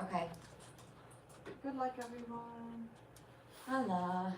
Okay. Good luck, everyone. Hello.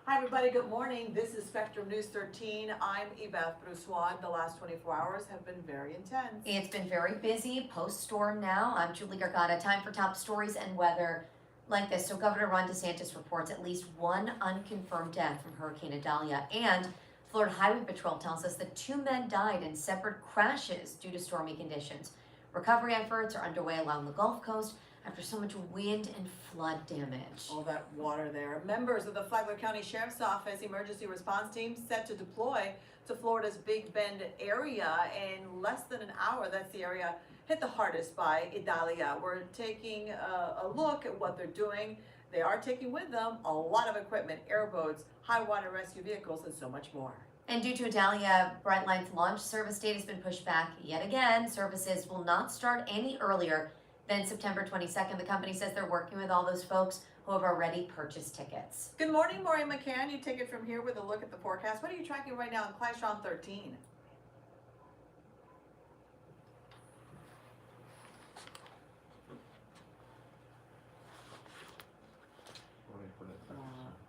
Hi, everybody. Good morning. This is Spectrum News 13. I'm Yvette Brussois. The last 24 hours have been very intense. It's been very busy post-storm now. I'm Julie Gargata. Time for top stories and weather like this. So Governor Ron DeSantis reports at least one unconfirmed death from Hurricane Idalia, and Florida Highway Patrol tells us that 2 men died in separate crashes due to stormy conditions. Recovery efforts are underway along the Gulf Coast after so much wind and flood damage. All that water there. Members of the Flagler County Sheriff's Office emergency response team set to deploy to Florida's Big Bend area in less than an hour. That's the area hit the hardest by Idalia. We're taking a look at what they're doing. They are taking with them a lot of equipment, airboats, high water rescue vehicles, and so much more. And due to Idalia, Brightline's launch service date has been pushed back yet again. Services will not start any earlier than September 22nd. The company says they're working with all those folks who have already purchased tickets. Good morning, Maureen McCann. You take it from here with a look at the forecast. What are you tracking right now in Clashon 13?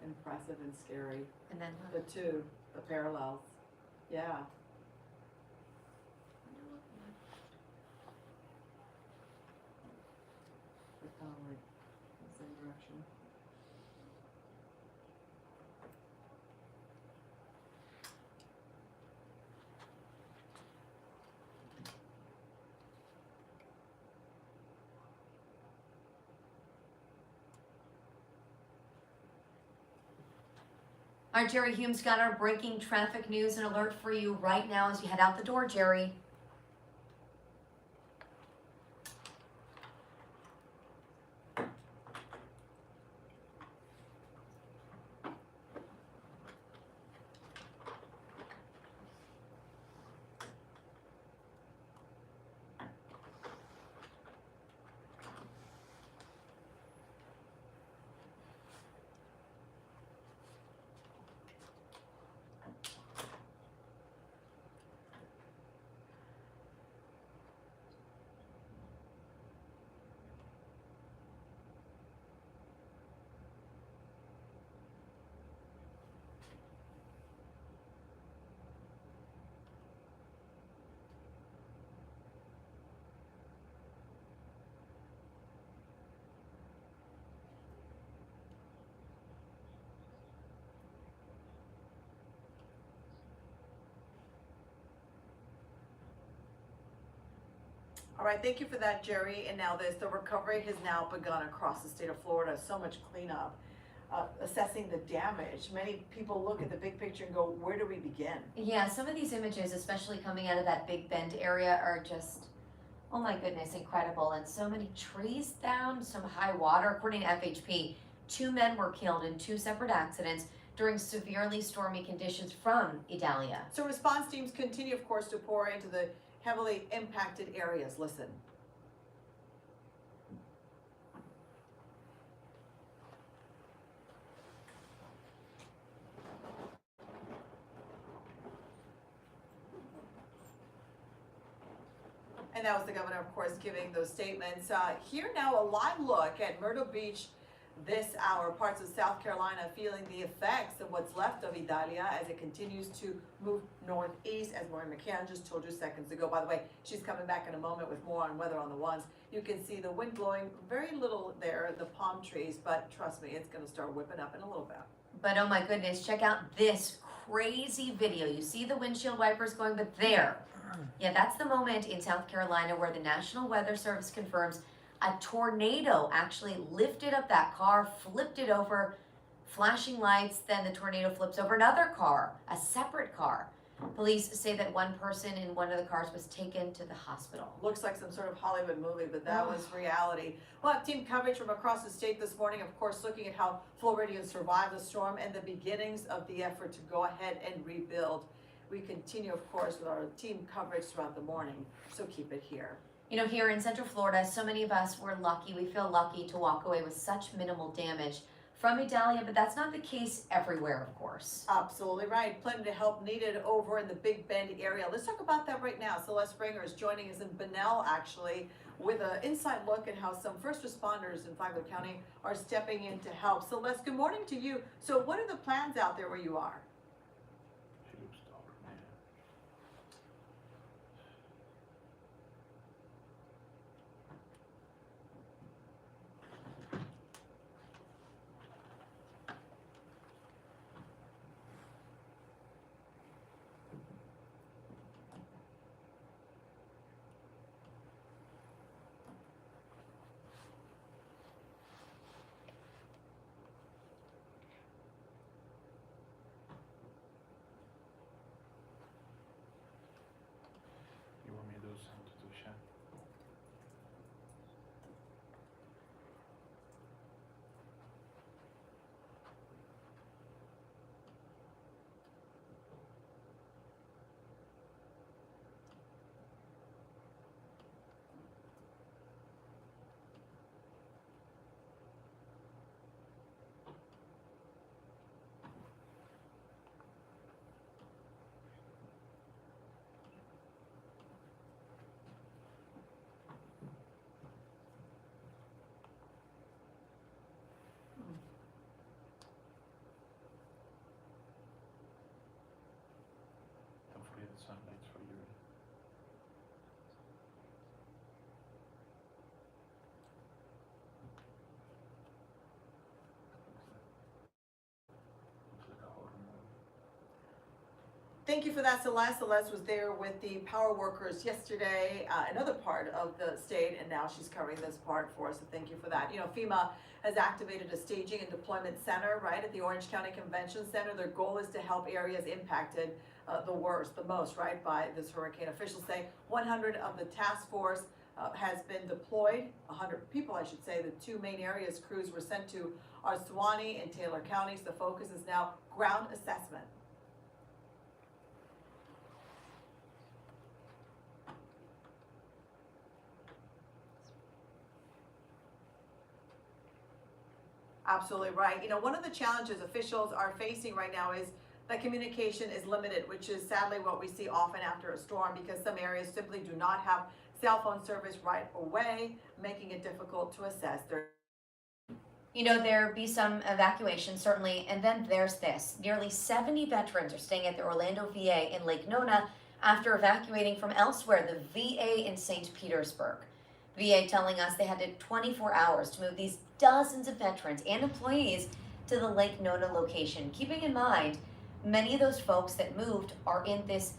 Impressive and scary. And then The two, the parallels. Yeah. They're kind of like the same direction. All right, Jerry Hume's got our breaking traffic news and alert for you right now as you head out the door, Jerry. All right, thank you for that, Jerry. And now this, the recovery has now begun across the state of Florida. So much cleanup, assessing the damage. Many people look at the big picture and go, where do we begin? Yeah, some of these images, especially coming out of that Big Bend area, are just, oh my goodness, incredible. And so many trees down, some high water. According to FHP, 2 men were killed in 2 separate accidents during severely stormy conditions from Idalia. So response teams continue, of course, to pour into the heavily impacted areas. Listen. And that was the governor, of course, giving those statements. Here now, a live look at Myrtle Beach this hour. Parts of South Carolina feeling the effects of what's left of Idalia as it continues to move northeast, as Maureen McCann just told you seconds ago. By the way, she's coming back in a moment with more on weather on the ones. You can see the wind blowing very little there, the palm trees, but trust me, it's going to start whipping up in a little bit. But oh my goodness, check out this crazy video. You see the windshield wipers going, but there. Yeah, that's the moment in South Carolina where the National Weather Service confirms a tornado actually lifted up that car, flipped it over, flashing lights, then the tornado flips over another car, a separate car. Police say that one person in one of the cars was taken to the hospital. Looks like some sort of Hollywood movie, but that was reality. We'll have team coverage from across the state this morning, of course, looking at how Floridians survived the storm and the beginnings of the effort to go ahead and rebuild. We continue, of course, with our team coverage throughout the morning, so keep it here. You know, here in Central Florida, so many of us were lucky. We feel lucky to walk away with such minimal damage from Idalia, but that's not the case everywhere, of course. Absolutely right. Plenty of help needed over in the Big Bend area. Let's talk about that right now. Celeste Springer is joining us in Bunnell, actually, with an inside look at how some first responders in Flagler County are stepping in to help. Celeste, good morning to you. So what are the plans out there where you are? You want me to send it to Shan? Don't forget the sunlight for you. Looks like a horror movie. Thank you for that, Celeste. Celeste was there with the power workers yesterday, another part of the state, and now she's covering this part for us, so thank you for that. You know, FEMA has activated a staging and deployment center, right, at the Orange County Convention Center. Their goal is to help areas impacted the most, right, by this hurricane. Officials say 100 of the task force has been deployed, 100 people, I should say. The two main areas crews were sent to are Suwannee and Taylor counties. The focus is now ground assessment. Absolutely right. You know, one of the challenges officials are facing right now is that communication is limited, which is sadly what we see often after a storm, because some areas simply do not have cell phone service right away, making it difficult to assess their. You know, there be some evacuation, certainly, and then there's this. Nearly 70 veterans are staying at the Orlando VA in Lake Nona after evacuating from elsewhere, the VA in St. Petersburg. VA telling us they had 24 hours to move these dozens of veterans and employees to the Lake Nona location. Keeping in mind, many of those folks that moved are in this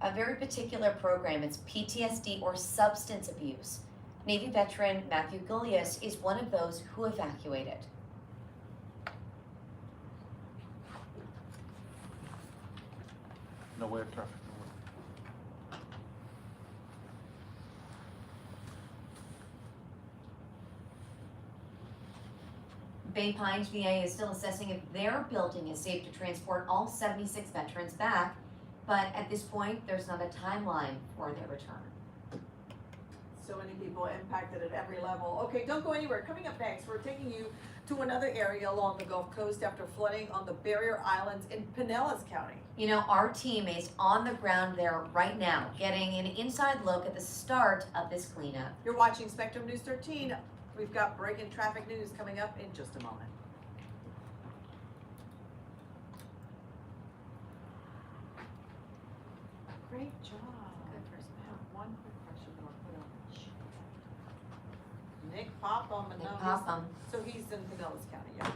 a very particular program. It's PTSD or substance abuse. Navy veteran Matthew Gullius is one of those who evacuated. No way of traffic. No way. Bay Pines VA is still assessing if their building is safe to transport all 76 veterans back, but at this point, there's not a timeline for their return. So many people impacted at every level. Okay, don't go anywhere. Coming up next, we're taking you to another area along the Gulf Coast after flooding on the Barrier Islands in Pinellas County. You know, our team is on the ground there right now, getting an inside look at the start of this cleanup. You're watching Spectrum News 13. We've got breaking traffic news coming up in just a moment. Great job. Good first I have one quick question that I'll put on the sheet. Nick Popham. Nick Popham. So he's in Pinellas County, yeah.